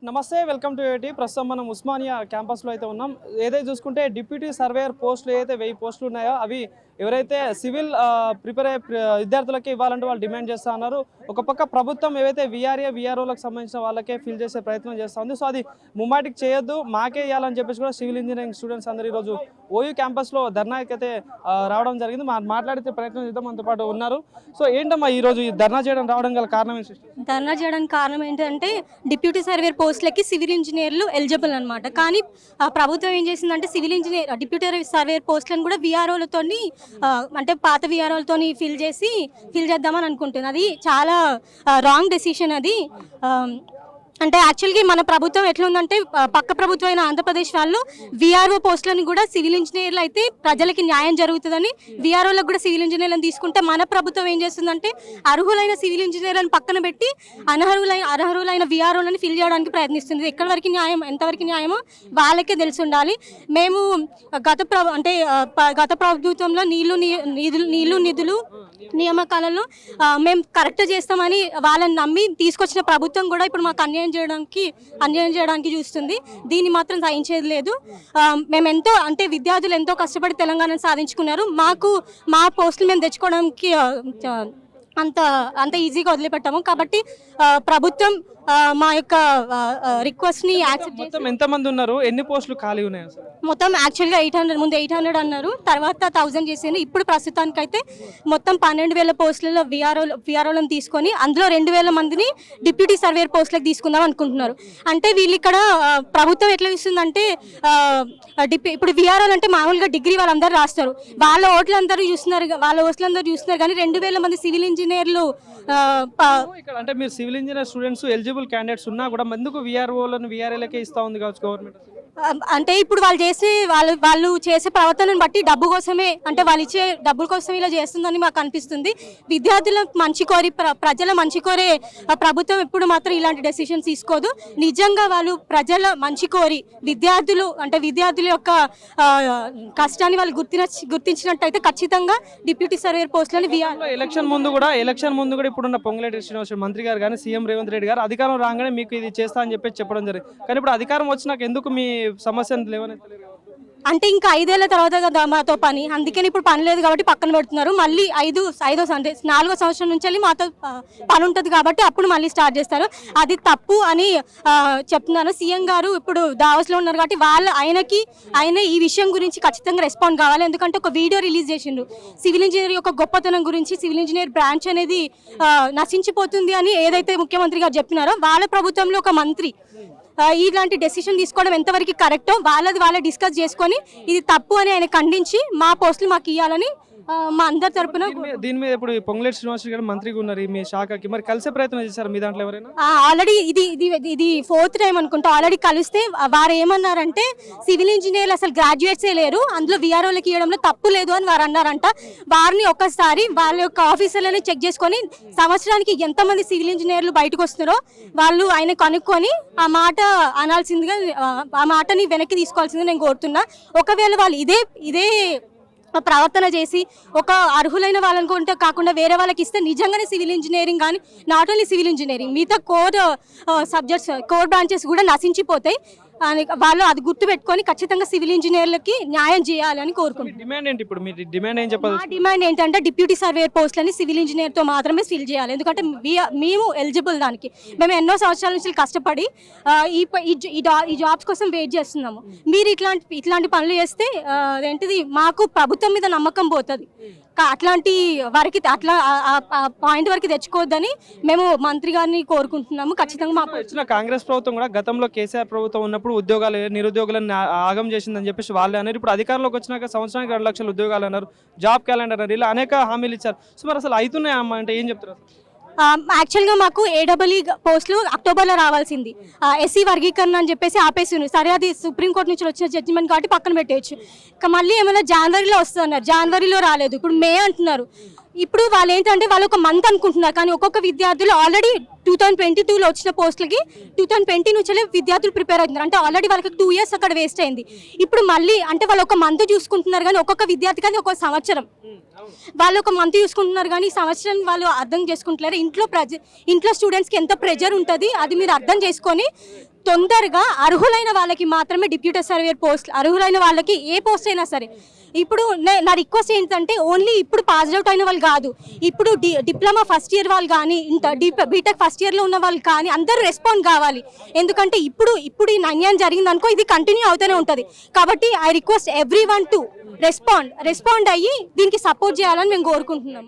Right నమస్తే welcome to ఏటీ. ప్రస్తుతం మనం ఉస్మానియా క్యాంపస్లో అయితే ఉన్నాం. ఏదైతే చూసుకుంటే డిప్యూటీ సర్వేయర్ పోస్టులు ఏదైతే 1000 పోస్టులు ఉన్నాయో అవి ఎవరైతే సివిల్ ప్రిపేర్ అయ్యే విద్యార్థులకి ఇవ్వాలంటే వాళ్ళు డిమాండ్ చేస్తూ ఉన్నారు. ఒక పక్క ప్రభుత్వం ఏవైతే విఆర్ఓలకు సంబంధించిన వాళ్ళకే ఫిల్ చేసే ప్రయత్నం చేస్తూ ఉంది. సో అది ముమ్మాటికి చేయొద్దు, మాకే ఇవ్వాలని చెప్పేసి కూడా సివిల్ ఇంజనీరింగ్ స్టూడెంట్స్ అందరూ ఈరోజు ఓయూ క్యాంపస్లో ధర్నాకి అయితే రావడం జరిగింది. మాట్లాడితే ప్రయత్నం చేద్దాం, మనతో పాటు ఉన్నారు. సో ఏంటమ్మా ఈరోజు ఈ ధర్నా చేయడం రావడం గల కారణం ఏంటి? ధర్నా చేయడానికి కారణం ఏంటంటే డిప్యూటీ సర్వేయర్ పోస్టులకి సివిల్ ఇంజనీర్లు ఎలిజిబుల్ అనమాట. కానీ ప్రభుత్వం ఏం చేసిందంటే సివిల్ ఇంజనీర్ డిప్యూటీ సర్వేయర్ పోస్టులను కూడా విఆర్ఓలతో అంటే పాత విఆర్ఓలతో ఫిల్ చేద్దామని అనుకుంటుంది. అది చాలా రాంగ్ డెసిషన్. అది అంటే యాక్చువల్గా మన ప్రభుత్వం ఎట్లుందంటే పక్క ప్రభుత్వం అయిన ఆంధ్రప్రదేశ్ వాళ్ళు విఆర్ఓ పోస్టులను కూడా సివిల్ ఇంజనీర్లు అయితే ప్రజలకి న్యాయం జరుగుతుందని విఆర్ఓలకు కూడా సివిల్ ఇంజనీర్లను తీసుకుంటే మన ప్రభుత్వం ఏం చేస్తుందంటే అర్హులైన సివిల్ ఇంజనీర్లను పక్కన పెట్టి అర్హులైన విఆర్ఓలను ఫిల్ చేయడానికి ప్రయత్నిస్తుంది. ఎక్కడి వరకు న్యాయం, ఎంతవరకు న్యాయమో వాళ్ళకే తెలిసి ఉండాలి. మేము గత ప్రభుత్వంలో నిధులు నియామకాలలో మేము కరెక్ట్ చేస్తామని వాళ్ళని నమ్మి తీసుకొచ్చిన ప్రభుత్వం కూడా ఇప్పుడు మాకు అన్యాయం చేయడానికి చూస్తుంది. దీన్ని మాత్రం సహించేది లేదు. మేము ఎంతో అంటే విద్యార్థులు ఎంతో కష్టపడి తెలంగాణను సాధించుకున్నారు. మా పోస్టులు మేము తెచ్చుకోవడానికి అంత ఈజీగా వదిలిపెట్టాము. కాబట్టి ప్రభుత్వం మా యొక్క రిక్వెస్ట్ని యాక్సెప్ట్ చేసి ఎంతమంది ఉన్నారు, ఎన్ని పోస్టులు ఖాళీ ఉన్నాయి? మొత్తం యాక్చువల్గా 800, ముందు 800 అన్నారు, తర్వాత 1000 చేసింది. ఇప్పుడు ప్రస్తుతానికైతే మొత్తం 12,000 పోస్టులలో విఆర్ఓలను తీసుకొని అందులో 2,000 మందిని డిప్యూటీ సర్వేయర్ పోస్టులకు తీసుకుందాం అనుకుంటున్నారు. అంటే వీళ్ళు ఇక్కడ ప్రభుత్వం ఎట్లా ఇస్తుందంటే ఇప్పుడు విఆర్ఓలు అంటే మామూలుగా డిగ్రీ వాళ్ళందరూ రాస్తారు, వాళ్ళ ఓట్లందరూ చూస్తున్నారు కానీ 2,000 మంది సివిల్ ఇంజనీర్లు అంటే మీరు civil engineer students eligible candidates ఉన్నా కూడా ఎందుకు విఆర్ఏలకే ఇస్తా ఉంది కావచ్చు గవర్నమెంట్? అంటే ఇప్పుడు వాళ్ళు చేసే ప్రవర్తనను బట్టి డబ్బు కోసమే, అంటే వాళ్ళు ఇచ్చే డబ్బుల కోసం ఇలా చేస్తుందని మాకు అనిపిస్తుంది. విద్యార్థుల మంచి కోరి ప్రజల మంచి కోరే ప్రభుత్వం ఎప్పుడు మాత్రం ఇలాంటి డెసిషన్స్ తీసుకోదు. నిజంగా వాళ్ళు ప్రజల మంచి కోరి విద్యార్థుల యొక్క కష్టాన్ని వాళ్ళు గుర్తించినట్టయితే ఖచ్చితంగా డిప్యూటీ సర్వేయర్ పోస్టులను ఎలక్షన్ ముందు కూడా ఇప్పుడున్న పొంగులేటి శ్రీనివాస మంత్రి గారు కానీ సీఎం రేవంత్ రెడ్డి గారు అధికారం రాగానే మీకు ఇది చేస్తా అని చెప్పడం జరిగింది. కానీ ఇప్పుడు అధికారం వచ్చినాక ఎందుకు మీ సమస్యను లేవనెత్తలేరు? అంటే ఇంకా 5 ఏళ్ల తర్వాత కదా మాతో పని, అందుకని ఇప్పుడు పని లేదు కాబట్టి పక్కన పెడుతున్నారు. మళ్ళీ 4వ సంవత్సరం నుంచి వెళ్ళి మాతో పని ఉంటుంది కాబట్టి అప్పుడు మళ్ళీ స్టార్ట్ చేస్తారు. అది తప్పు అని చెప్తున్నాను. సీఎం గారు ఇప్పుడు దావోస్లో ఉన్నారు కాబట్టి ఆయన ఈ విషయం గురించి ఖచ్చితంగా రెస్పాండ్ కావాలి. ఎందుకంటే ఒక వీడియో రిలీజ్ చేసిండ్రు సివిల్ ఇంజనీర్ యొక్క గొప్పతనం గురించి, సివిల్ ఇంజనీర్ బ్రాంచ్ అనేది నశించిపోతుంది అని ఏదైతే ముఖ్యమంత్రి గారు చెప్పినారో వాళ్ళ ప్రభుత్వంలో ఒక మంత్రి ఇలాంటి డెసిషన్ తీసుకోవడం ఎంతవరకు కరెక్టో వాళ్ళే డిస్కస్ చేసుకొని ఇది తప్పు అని ఆయన ఖండించి మా పోస్టులు మాకు ఇవ్వాలని మా అందరి తరపున. దీని మీద ఇప్పుడు పొంగులేటి శ్రీనివాస్ గారు మంత్రిగా ఉన్నారు మీ శాఖకి, మరి కలిసే ప్రయత్నం చేశారు మీ దాంట్లో ఎవరైనా? ఆల్రెడీ ఇది 4th టైం అనుకుంటా. ఆల్రెడీ కలిస్తే వారు ఏమన్నారంటే సివిల్ ఇంజనీర్లు అసలు గ్రాడ్యుయేట్సే లేరు, అందులో విఆర్ఓలకి ఇవ్వడంలో తప్పు లేదు అని వారు అన్నారంట. వారిని ఒక్కసారి వాళ్ళ యొక్క ఆఫీసర్లని చెక్ చేసుకొని సంవత్సరానికి ఎంతమంది సివిల్ ఇంజనీర్లు బయటకు వస్తున్నారో వాళ్ళు ఆయన కనుక్కొని ఆ మాట అనాల్సిందిగా, ఆ మాటని వెనక్కి తీసుకోవాల్సిందిగా నేను కోరుతున్నా. ఒకవేళ వాళ్ళు ఇదే ప్రవర్తన చేసి ఒక అర్హులైన వాళ్ళని కాకుండా వేరే వాళ్ళకి ఇస్తే నిజంగానే సివిల్ ఇంజనీరింగ్ కానీ నాట్ ఓన్లీ సివిల్ ఇంజనీరింగ్ మిగతా కోర్ బ్రాంచెస్ కూడా నశించిపోతాయి. వాళ్ళు అది గుర్తుపెట్టుకొని ఖచ్చితంగా సివిల్ ఇంజనీర్లకి న్యాయం చేయాలని కోరుకుంటున్నాం. డిమాండ్ ఏంటంటే డిప్యూటీ సర్వేయర్ పోస్టులని సివిల్ ఇంజనీర్తో మాత్రమే ఫిల్ చేయాలి. ఎందుకంటే మేము ఎలిజిబుల్ దానికి. మేము ఎన్నో సంవత్సరాల నుంచి కష్టపడి ఈ జాబ్స్ కోసం వెయిట్ చేస్తున్నాము. మీరు ఇట్లాంటి పనులు చేస్తే ఏంటిది మాకు ప్రభుత్వం మీద నమ్మకం పోతుంది. అట్లాంటి వారికి అట్లా పాయింట్ వరకు తెచ్చుకోవద్దని మేము మంత్రి గారిని కోరుకుంటున్నాము. ఖచ్చితంగా మాకు వచ్చిన కాంగ్రెస్ ప్రభుత్వం కూడా గతంలో కేసీఆర్ ప్రభుత్వం ఉన్నప్పుడు నిరుద్యోగులను ఆగం చేసిందని చెప్పేసి వాళ్ళే అన్నారు. ఇప్పుడు అధికారంలోకి వచ్చినాక సంవత్సరానికి 2 లక్షల ఉద్యోగాలు అన్నారు, జాబ్ క్యాలెండర్ అన్నారు, ఇలా అనేక హామీలు ఇచ్చారు. సో మరి అసలు అవుతున్నాయమ్మా అంటే ఏం చెప్తారు? యాక్చువల్గా మాకు AEE పోస్టులు అక్టోబర్లో రావాల్సింది, ఎస్సీ వర్గీకరణ అని చెప్పేసి ఆపేసి. సరే అది సుప్రీంకోర్టు నుంచి వచ్చిన జడ్జిమెంట్ కాబట్టి పక్కన పెట్టేయచ్చు. మళ్ళీ ఏమైనా జనవరిలో వస్తున్నారు, జనవరిలో రాలేదు, ఇప్పుడు మే అంటున్నారు. ఇప్పుడు వాళ్ళు ఏంటంటే వాళ్ళు ఒక మంత్ అనుకుంటున్నారు, కానీ ఒక్కొక్క విద్యార్థులు ఆల్రెడీ 2022లో వచ్చిన పోస్టులకి 2020 నుంచే విద్యార్థులు ప్రిపేర్ అవుతున్నారు. అంటే ఆల్రెడీ వాళ్ళకి 2 years అక్కడ వేస్ట్ అయింది. ఇప్పుడు మళ్ళీ అంటే వాళ్ళు ఒక మంత్ చూసుకుంటున్నారు కానీ ఒక్కొక్క విద్యార్థి కానీ ఒక సంవత్సరం వాళ్ళు ఒక మంత్ చూసుకుంటున్నారు కానీ ఈ సంవత్సరం వాళ్ళు అర్థం చేసుకుంటున్నారు. ఇంట్లో స్టూడెంట్స్కి ఎంత ప్రెజర్ ఉంటుంది అది మీరు అర్థం చేసుకొని తొందరగా అర్హులైన వాళ్ళకి మాత్రమే డిప్యూటీ సర్వేయర్ పోస్ట్, అర్హులైన వాళ్ళకి ఏ పోస్ట్ అయినా సరే. ఇప్పుడు నా రిక్వెస్ట్ ఏంటంటే ఓన్లీ ఇప్పుడు పాస్ అవుట్ అయిన వాళ్ళు కాదు, ఇప్పుడు డిప్లొమా ఫస్ట్ ఇయర్ వాళ్ళు కానీ బీటెక్ ఫస్ట్ ఇయర్లో ఉన్న వాళ్ళు కానీ అందరూ రెస్పాండ్ కావాలి. ఎందుకంటే ఇప్పుడు ఈ అన్యాయం జరిగింది అనుకో, ఇది కంటిన్యూ అవుతూనే ఉంటుంది. కాబట్టి I request every one to respond అయ్యి దీనికి సపోర్ట్ చేయాలని మేము కోరుకుంటున్నాం.